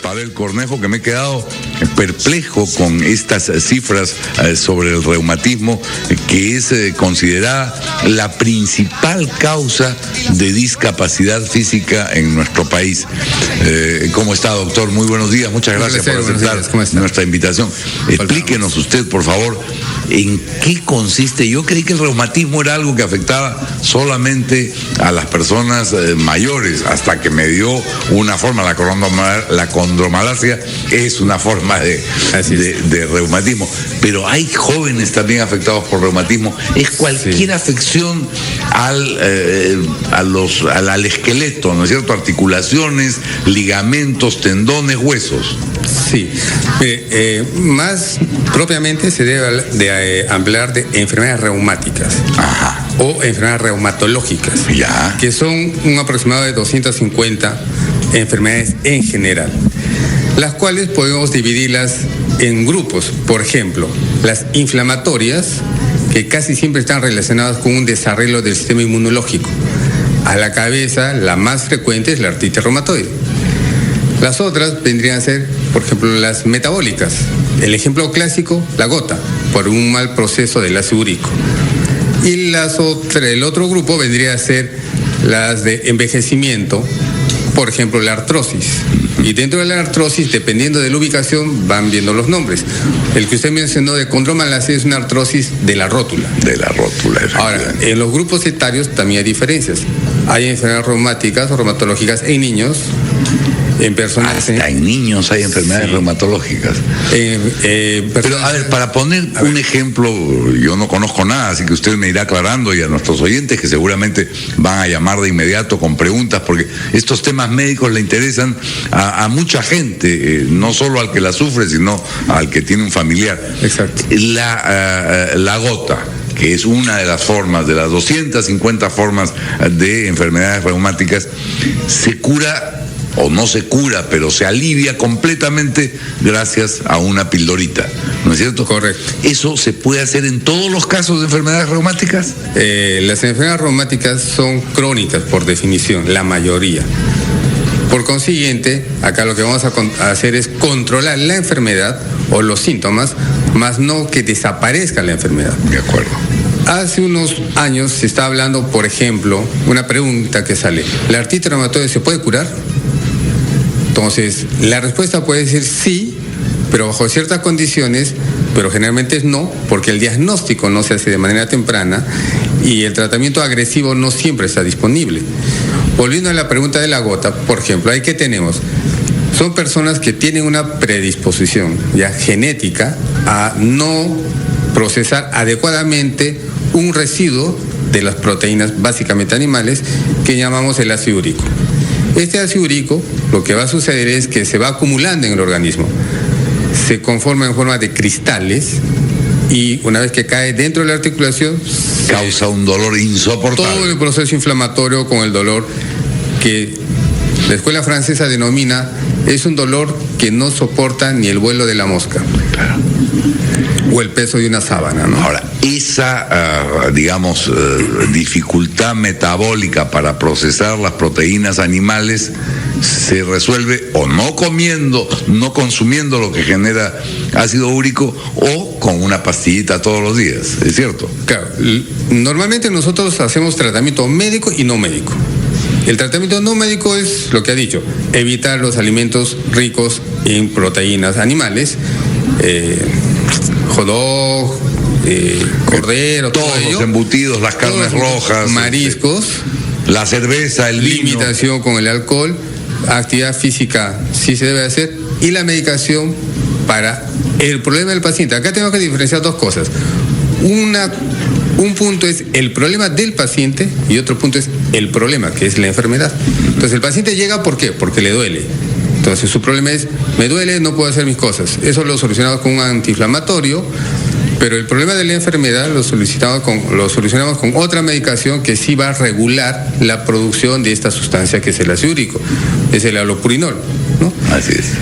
Pavel Cornejo, que me he quedado perplejo con estas cifras sobre el reumatismo, que es considerada la principal causa de discapacidad física en nuestro país. ¿Cómo está, doctor? Muy buenos días, muchas gracias por aceptar nuestra invitación. Explíquenos usted, por favor, en qué consiste. Yo creí que el reumatismo era algo que afectaba solamente a las personas mayores, hasta que me dio una forma, la condromalacia es una forma de reumatismo, pero hay jóvenes también afectados por reumatismo. Es cualquier afección al esqueleto, ¿no es cierto? Articulaciones, ligamentos, tendones, huesos. Sí, más propiamente se debe de hablar de enfermedades reumáticas. Ajá. O enfermedades reumatológicas, ya, que son un aproximado de 250 enfermedades en general, las cuales podemos dividirlas en grupos. Por ejemplo, las inflamatorias, que casi siempre están relacionadas con un desarreglo del sistema inmunológico. A la cabeza, la más frecuente es la artritis reumatoide. Las otras vendrían a ser, por ejemplo, las metabólicas. El ejemplo clásico, la gota, por un mal proceso del ácido úrico. Y el otro grupo vendría a ser las de envejecimiento, por ejemplo, la artrosis. Y dentro de la artrosis, dependiendo de la ubicación, van viendo los nombres. El que usted mencionó de condromalacia es una artrosis de la rótula. De la rótula, ahora, en los grupos etarios también hay diferencias. Hay enfermedades reumáticas o reumatológicas en niños, en personas... Hasta en niños hay enfermedades reumatológicas. Pero, a ver, para poner un ejemplo, yo no conozco nada, así que usted me irá aclarando, y a nuestros oyentes que seguramente van a llamar de inmediato con preguntas, porque estos temas médicos le interesan a mucha gente, no solo al que la sufre, sino al que tiene un familiar. Exacto. La gota, que es una de las formas, de las 250 formas de enfermedades reumáticas, se cura o no se cura, pero se alivia completamente gracias a una pildorita, ¿no es cierto? Correcto. ¿Eso se puede hacer en todos los casos de enfermedades reumáticas? Las enfermedades reumáticas son crónicas por definición, la mayoría. Por consiguiente, acá lo que vamos a hacer es controlar la enfermedad o los síntomas, más no que desaparezca la enfermedad. De acuerdo. Hace unos años se está hablando, por ejemplo, una pregunta que sale: ¿la artritis reumatoide se puede curar? Entonces, la respuesta puede ser sí, pero bajo ciertas condiciones, pero generalmente es no, porque el diagnóstico no se hace de manera temprana y el tratamiento agresivo no siempre está disponible. Volviendo a la pregunta de la gota, por ejemplo, ahí que tenemos, son personas que tienen una predisposición ya genética a no procesar adecuadamente un residuo de las proteínas básicamente animales que llamamos el ácido úrico. Este ácido úrico, lo que va a suceder es que se va acumulando en el organismo, se conforma en forma de cristales y una vez que cae dentro de la articulación causa un dolor insoportable. Todo el proceso inflamatorio con el dolor que la escuela francesa denomina es un dolor que no soporta ni el vuelo de la mosca. Claro. O el peso de una sábana, ¿no? Ahora, esa, dificultad metabólica para procesar las proteínas animales se resuelve o no comiendo, no consumiendo lo que genera ácido úrico, o con una pastillita todos los días, ¿es cierto? Claro, normalmente nosotros hacemos tratamiento médico y no médico. El tratamiento no médico es lo que ha dicho: evitar los alimentos ricos en proteínas animales, hot-dog, cordero, todos los embutidos, las carnes rojas, mariscos, la cerveza, el vino. Limitación con el alcohol, actividad física sí se debe hacer, y la medicación para el problema del paciente. Acá tenemos que diferenciar dos cosas. Un punto es el problema del paciente y otro punto es el problema, que es la enfermedad. Entonces el paciente llega, ¿por qué? Porque le duele. Entonces su problema es: me duele, no puedo hacer mis cosas. Eso lo solucionamos con un antiinflamatorio, pero el problema de la enfermedad lo solucionamos con otra medicación que sí va a regular la producción de esta sustancia que es el ácido úrico, es el allopurinol. ¿no? Así es.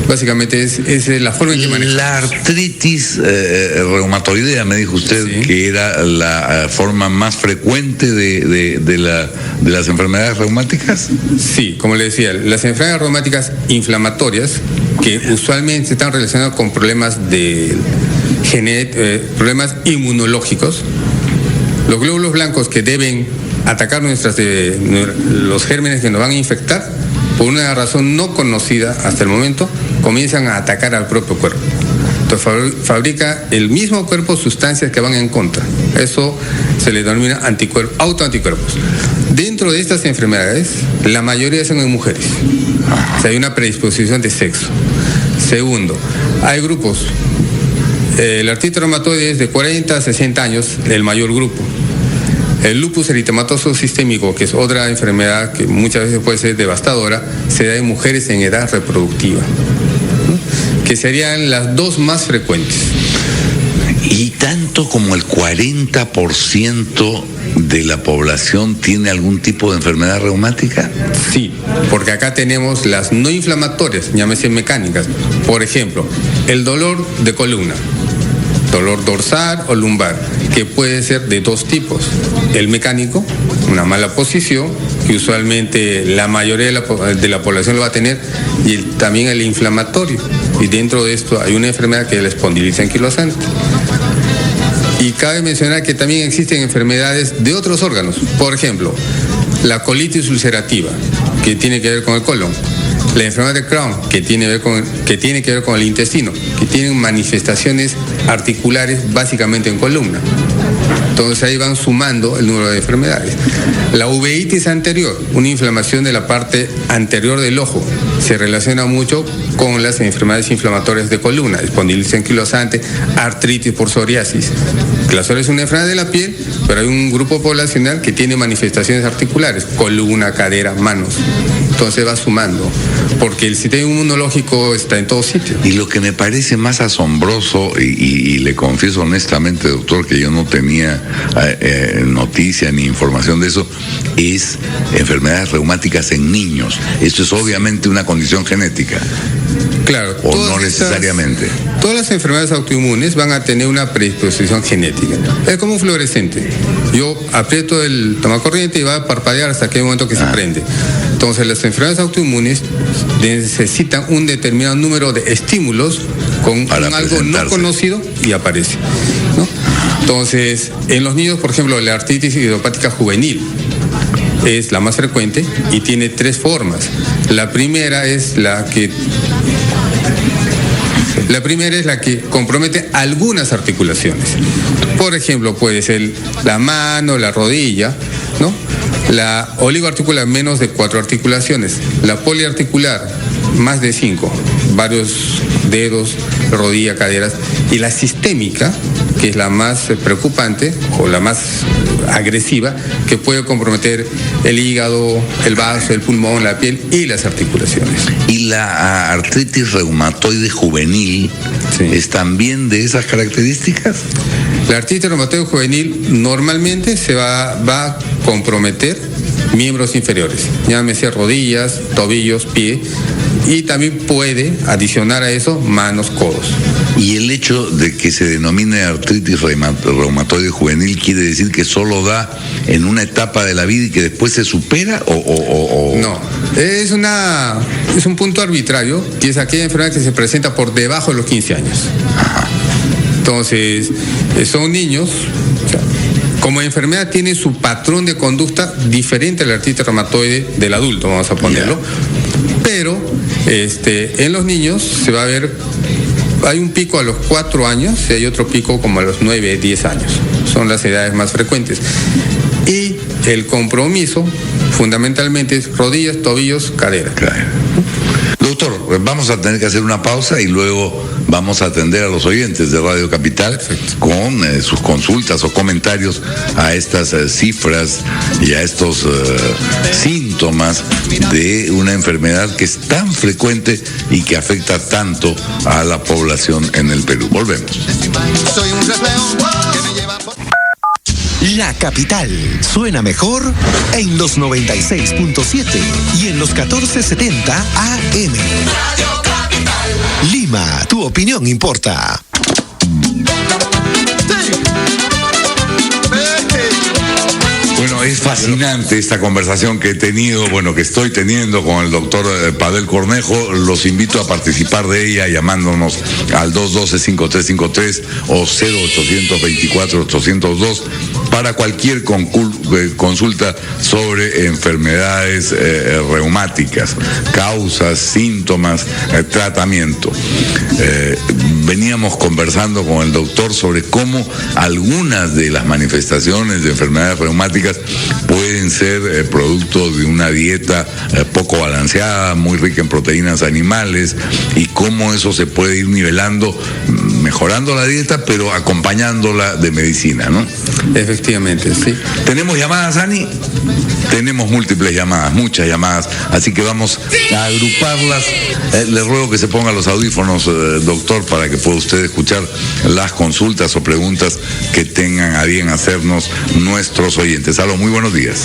Básicamente esa es la forma en que manejamos. La artritis reumatoidea, me dijo usted, Sí. que era la forma más frecuente de las enfermedades reumáticas. Sí, como le decía, las enfermedades reumáticas inflamatorias, que usualmente están relacionadas con problemas problemas inmunológicos, los glóbulos blancos que deben atacar los gérmenes que nos van a infectar, por una razón no conocida hasta el momento, comienzan a atacar al propio cuerpo. Entonces fabrica el mismo cuerpo sustancias que van en contra. Eso se le denomina autoanticuerpos. Dentro de estas enfermedades, la mayoría son en mujeres. O sea, hay una predisposición de sexo. Segundo, hay grupos. La artritis reumatoide es de 40 a 60 años, el mayor grupo. El lupus eritematoso sistémico, que es otra enfermedad que muchas veces puede ser devastadora, se da en mujeres en edad reproductiva, ¿no? Que serían las dos más frecuentes. Y tanto como el 40% de la población tiene algún tipo de enfermedad reumática. Sí, porque acá tenemos las no inflamatorias, llámese mecánicas. Por ejemplo, el dolor de columna, dolor dorsal o lumbar, que puede ser de dos tipos. El mecánico, una mala posición, que usualmente la mayoría de la población lo va a tener, y también el inflamatorio. Y dentro de esto hay una enfermedad que es la espondilitis anquilosante. Y cabe mencionar que también existen enfermedades de otros órganos. Por ejemplo, la colitis ulcerativa, que tiene que ver con el colon. La enfermedad de Crohn, que tiene que ver con el intestino, que tienen manifestaciones articulares básicamente en columna. Entonces ahí van sumando el número de enfermedades. La uveitis anterior, una inflamación de la parte anterior del ojo, se relaciona mucho con las enfermedades inflamatorias de columna, espondilitis anquilosante, artritis por psoriasis. La psoriasis es una enfermedad de la piel, pero hay un grupo poblacional que tiene manifestaciones articulares, columna, cadera, manos. Entonces va sumando, porque el sistema inmunológico está en todos sitios. Y lo que me parece más asombroso, y le confieso honestamente, doctor, que yo no tenía noticia ni información de eso, es enfermedades reumáticas en niños. Esto es obviamente una condición genética. Claro. O no necesariamente. Todas las enfermedades autoinmunes van a tener una predisposición genética. Es como un fluorescente. Yo aprieto el tomacorriente y va a parpadear hasta aquel momento que se prende. Entonces, las enfermedades autoinmunes necesitan un determinado número de estímulos con algo no conocido y aparece, ¿no? Entonces, en los niños, por ejemplo, la artritis idiopática juvenil es la más frecuente y tiene tres formas. La primera es la que compromete algunas articulaciones. Por ejemplo, puede ser la mano, la rodilla, ¿no? La oligoarticular, menos de 4 articulaciones. La poliarticular, más de 5, varios dedos, rodilla, caderas. Y la sistémica, que es la más preocupante o la más agresiva, que puede comprometer el hígado, el vaso, el pulmón, la piel y las articulaciones. ¿Y la artritis reumatoide juvenil es también de esas características? La artritis reumatoide juvenil normalmente se va a comprometer miembros inferiores, llámese rodillas, tobillos, pie, y también puede adicionar a eso manos, codos. ¿Y el hecho de que se denomine artritis reumatoide juvenil quiere decir que solo da en una etapa de la vida y que después se supera o... No, es un punto arbitrario, que es aquella enfermedad que se presenta por debajo de los 15 años. Ajá. Entonces, son niños, o sea, como enfermedad tiene su patrón de conducta diferente a la artritis reumatoide del adulto, vamos a ponerlo. Pero en los niños se va a ver, hay un pico a los 4 años y hay otro pico como a los 9, 10 años. Son las edades más frecuentes. Y el compromiso fundamentalmente es rodillas, tobillos, cadera. Doctor, vamos a tener que hacer una pausa y luego vamos a atender a los oyentes de Radio Capital con sus consultas o comentarios a estas cifras y a estos síntomas de una enfermedad que es tan frecuente y que afecta tanto a la población en el Perú. Volvemos. Soy un reflejo que me lleva por... La capital suena mejor en los 96.7 y en los 1470 AM. Radio Capital. Lima, tu opinión importa. Bueno, es fascinante esta conversación que he tenido, que estoy teniendo con el doctor Pavel Cornejo. Los invito a participar de ella llamándonos al 212-5353 o 0824-802 para cualquier consulta sobre enfermedades reumáticas, causas, síntomas, tratamiento. Veníamos conversando con el doctor sobre cómo algunas de las manifestaciones de enfermedades reumáticas pueden ser producto de una dieta poco balanceada, muy rica en proteínas animales, y cómo eso se puede ir nivelando, mejorando la dieta, pero acompañándola de medicina, ¿no? Efectivamente, sí. ¿Tenemos llamadas, Ani? Tenemos múltiples llamadas, muchas llamadas, así que vamos a agruparlas. Le ruego que se ponga los audífonos, doctor, para que pueda usted escuchar las consultas o preguntas que tengan a bien hacernos nuestros oyentes. Aló, muy buenos días.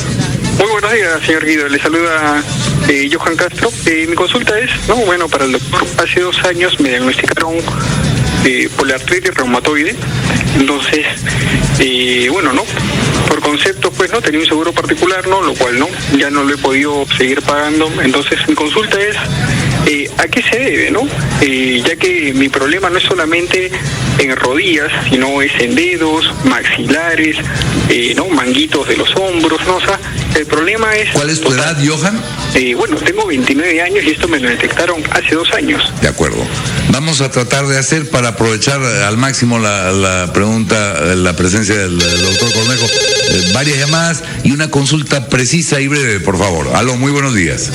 Muy buenos días, señor Guido. Le saluda Johan Castro. Mi consulta es, para el doctor. Hace 2 años me diagnosticaron poliartritis reumatoide. Entonces, por concepto, tenía un seguro particular, lo cual ya no lo he podido seguir pagando. Entonces, mi consulta es, ¿a qué se debe, ya que mi problema no es solamente en rodillas, sino es en dedos, maxilares, manguitos de los hombros, O sea, el problema es... ¿Cuál es tu edad, Johan? Tengo 29 años y esto me lo detectaron hace 2 años. De acuerdo. Vamos a tratar de hacer, para aprovechar al máximo la pregunta, la presencia del doctor Cornejo, varias llamadas y una consulta precisa y breve, por favor. Aló, muy buenos días.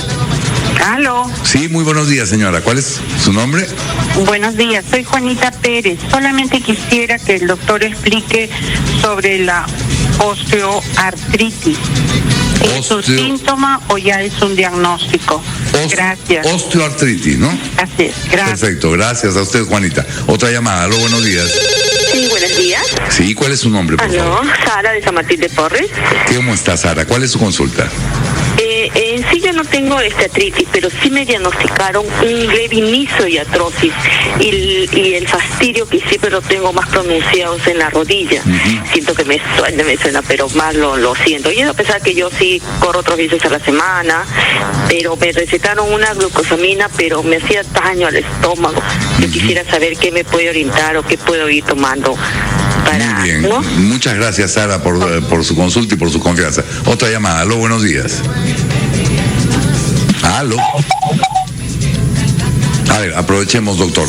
Aló. Sí, muy buenos días, señora. ¿Cuál es su nombre? Buenos días, soy Juanita Pérez. Solamente quisiera que el doctor explique sobre la osteoartritis. ¿Es un síntoma o ya es un diagnóstico? Gracias. Osteoartritis, ¿no? Así es, gracias. Perfecto, gracias a usted, Juanita. Otra llamada. Aló, buenos días. Sí, buenos días. Sí, ¿cuál es su nombre, por favor? Sara de San Martín de Porres. ¿Cómo está, Sara? ¿Cuál es su consulta? En sí yo no tengo artritis, pero sí me diagnosticaron un leve y artrosis y el fastidio que siempre lo tengo más pronunciado es en la rodilla. Siento que me suena, pero más lo siento. Y a pesar que yo sí corro 3 veces a la semana, pero me recetaron una glucosamina, pero me hacía daño al estómago. Yo quisiera saber qué me puede orientar o qué puedo ir tomando. Muy bien. Muchas gracias, Sara, por su consulta y por su confianza. Otra llamada. Aló, buenos días. Aló. A ver, aprovechemos, doctor.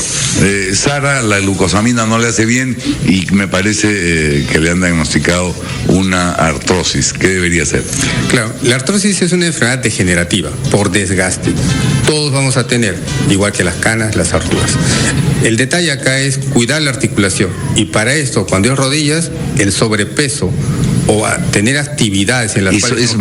Sara, la glucosamina no le hace bien y me parece que le han diagnosticado una artrosis. ¿Qué debería hacer? Claro, la artrosis es una enfermedad degenerativa por desgaste. Todos vamos a tener, igual que las canas, las arrugas. El detalle acá es cuidar la articulación, y para esto, cuando es rodillas, el sobrepeso o a tener actividades en las cuales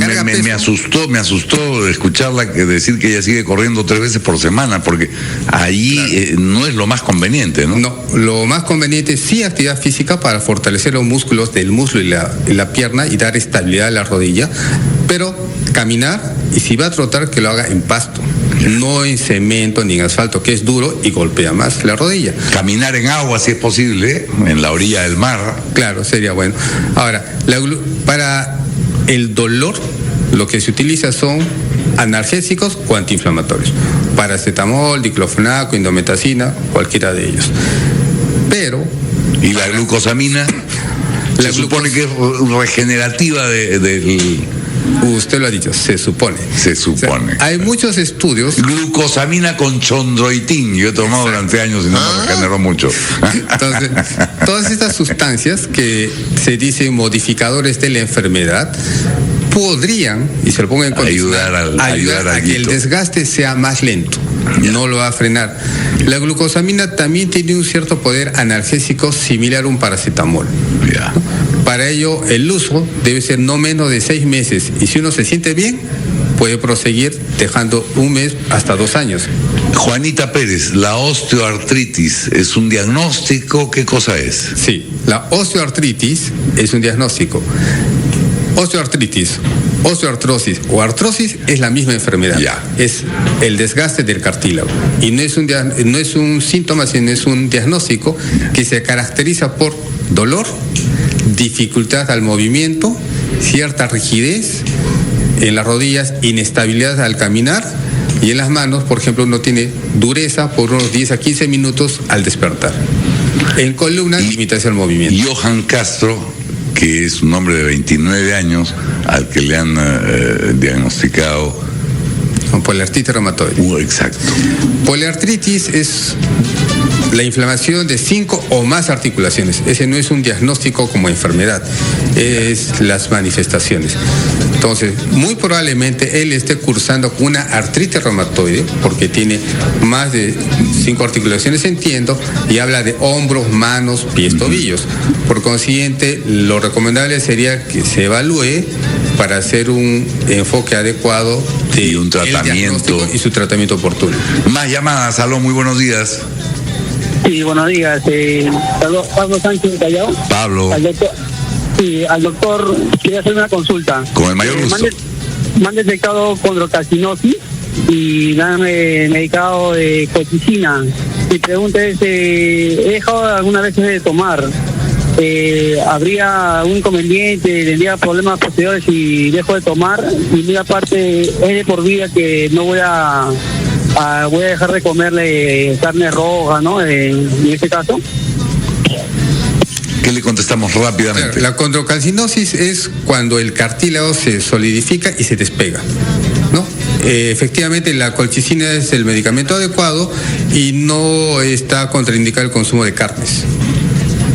me asustó escucharla decir que ella sigue corriendo 3 veces por semana, porque ahí no es lo más conveniente, ¿no? No, lo más conveniente es sí actividad física para fortalecer los músculos del muslo y la pierna y dar estabilidad a la rodilla, pero caminar, y si va a trotar, que lo haga en pasto, no en cemento ni en asfalto, que es duro y golpea más la rodilla. Caminar en agua, si es posible, en la orilla del mar. Claro, sería bueno. Ahora, para el dolor, lo que se utiliza son analgésicos o antiinflamatorios. Paracetamol, diclofenaco, indometacina, cualquiera de ellos. Pero... ¿Y la glucosamina? Se supone que es regenerativa del... Usted lo ha dicho, se supone. Se supone. O sea, hay muchos estudios. Glucosamina con chondroitin. Yo he tomado durante años y no me regeneró mucho. Entonces, todas estas sustancias que se dicen modificadores de la enfermedad podrían, y se lo pongo en condición, ayudar a que el desgaste sea más lento. No lo va a frenar. La glucosamina también tiene un cierto poder analgésico similar a un paracetamol. Para ello, el uso debe ser no menos de 6 meses. Y si uno se siente bien, puede proseguir dejando 1 mes hasta 2 años. Juanita Pérez, ¿la osteoartritis es un diagnóstico? ¿Qué cosa es? Sí, la osteoartritis es un diagnóstico. Osteoartritis, osteoartrosis o artrosis es la misma enfermedad. Ya. Es el desgaste del cartílago. Y no es un síntoma, sino es un diagnóstico que se caracteriza por dolor, dificultad al movimiento, cierta rigidez en las rodillas, inestabilidad al caminar, y en las manos, por ejemplo, uno tiene dureza por unos 10 a 15 minutos al despertar. En columna, limitación al movimiento. Johan Castro, que es un hombre de 29 años al que le han diagnosticado Con poliartritis reumatoide. Exacto. Poliartritis es la inflamación de 5 o más articulaciones. Ese no es un diagnóstico como enfermedad, es las manifestaciones. Entonces, muy probablemente él esté cursando con una artritis reumatoide, porque tiene más de 5 articulaciones, entiendo, y habla de hombros, manos, pies, tobillos. Por consiguiente, lo recomendable sería que se evalúe para hacer un enfoque adecuado y un tratamiento y su tratamiento oportuno. Más llamadas, aló, muy buenos días. Sí, buenos días. Pablo Sánchez de Callao. Pablo. Al doctor quería hacer una consulta. Con el mayor gusto. Me han detectado condrocalcinosis y me han medicado de colchicina. Mi pregunta es, he dejado algunas veces de tomar. ¿Habría algún inconveniente? ¿Tendría problemas posteriores si dejo de tomar? Y muy aparte, es de por vida que no voy a dejar de comerle carne roja, ¿no? En este caso. ¿Qué le contestamos rápidamente? La condrocalcinosis es cuando el cartílago se solidifica y se despega, ¿no? Efectivamente, la colchicina es el medicamento adecuado y no está contraindicado el consumo de carnes.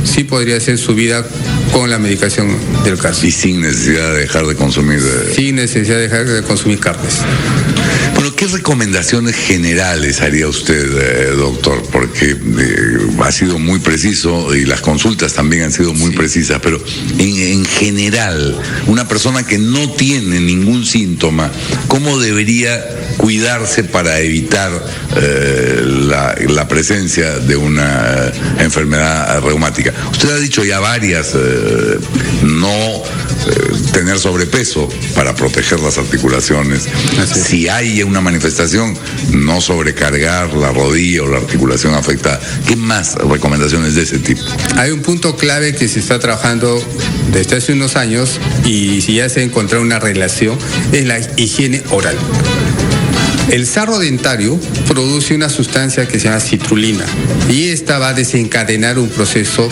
Sí podría ser subida con la medicación del caso. Y sin necesidad de dejar de consumir... Sin necesidad de dejar de consumir carnes. Bueno, ¿qué recomendaciones generales haría usted, doctor? Porque ha sido muy preciso y las consultas también han sido muy precisas, pero en general, una persona que no tiene ningún síntoma, ¿cómo debería cuidarse para evitar la presencia de una enfermedad reumática? Usted ha dicho ya varias, no tener sobrepeso para proteger las articulaciones. Si hay una manifestación, no sobrecargar la rodilla o la articulación afectada. ¿Qué más recomendaciones de ese tipo? Hay un punto clave que se está trabajando desde hace unos años y si ya se ha encontrado una relación, es la higiene oral. El sarro dentario produce una sustancia que se llama citrulina y esta va a desencadenar un proceso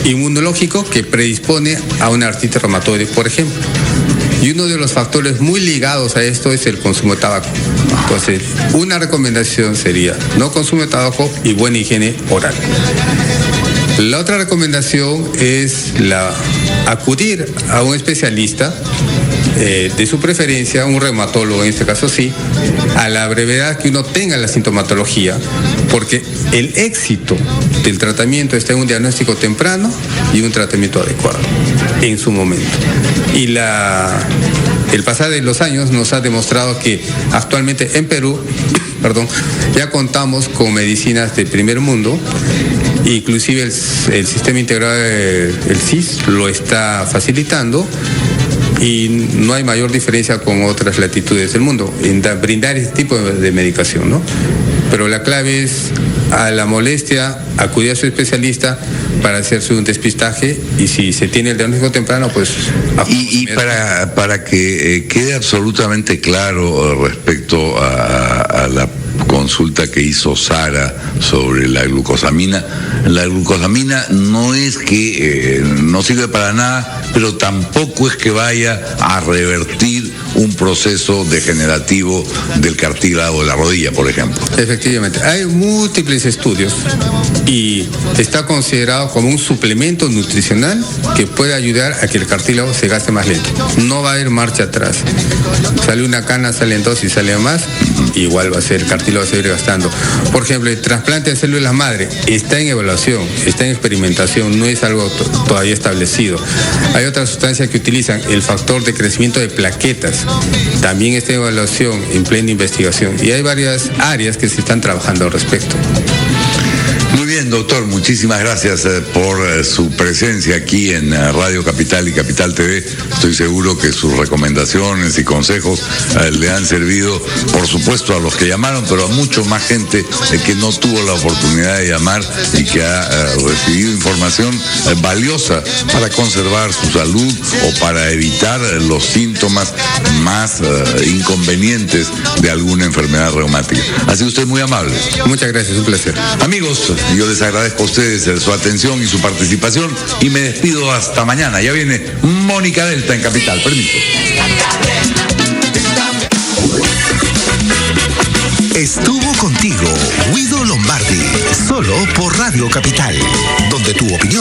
inmunológico que predispone a una artritis reumatoide, por ejemplo. Y uno de los factores muy ligados a esto es el consumo de tabaco. Entonces, una recomendación sería no consumo de tabaco y buena higiene oral. La otra recomendación es acudir a un especialista de su preferencia, un reumatólogo en este caso sí, a la brevedad que uno tenga la sintomatología, porque el éxito del tratamiento está en un diagnóstico temprano y un tratamiento adecuado en su momento. Y el pasar de los años nos ha demostrado que actualmente en Perú, ya contamos con medicinas de primer mundo. Inclusive el sistema integrado, el SIS, lo está facilitando y no hay mayor diferencia con otras latitudes del mundo en brindar este tipo de medicación, ¿no? Pero la clave es a la molestia acudir a su especialista para hacerse un despistaje y si se tiene el diagnóstico temprano, pues... Y para que quede absolutamente claro respecto a la consulta que hizo Sara sobre la glucosamina no es que no sirve para nada, pero tampoco es que vaya a revertir un proceso degenerativo del cartílago de la rodilla, por ejemplo. Efectivamente, hay múltiples estudios y está considerado como un suplemento nutricional que puede ayudar a que el cartílago se gaste más lento. No va a haber marcha atrás. Sale una cana, salen dos y sale más, igual va a ser cartílago, va a seguir gastando. Por ejemplo, el trasplante de células madre está en evaluación, está en experimentación, no es algo todavía establecido. Hay otras sustancias que utilizan el factor de crecimiento de plaquetas, también está en evaluación, en plena investigación, y hay varias áreas que se están trabajando al respecto. Muy bien, doctor, muchísimas gracias por su presencia aquí en Radio Capital y Capital TV. Estoy seguro que sus recomendaciones y consejos le han servido, por supuesto, a los que llamaron, pero a mucho más gente que no tuvo la oportunidad de llamar y que ha recibido información valiosa para conservar su salud o para evitar los síntomas más inconvenientes de alguna enfermedad reumática. Ha sido usted muy amable. Muchas gracias, un placer. Amigos, yo les agradezco a ustedes su atención y su participación y me despido hasta mañana. Ya viene Mónica Delta en Capital. Permiso. Estuvo contigo Guido Lombardi, solo por Radio Capital, donde tu opinión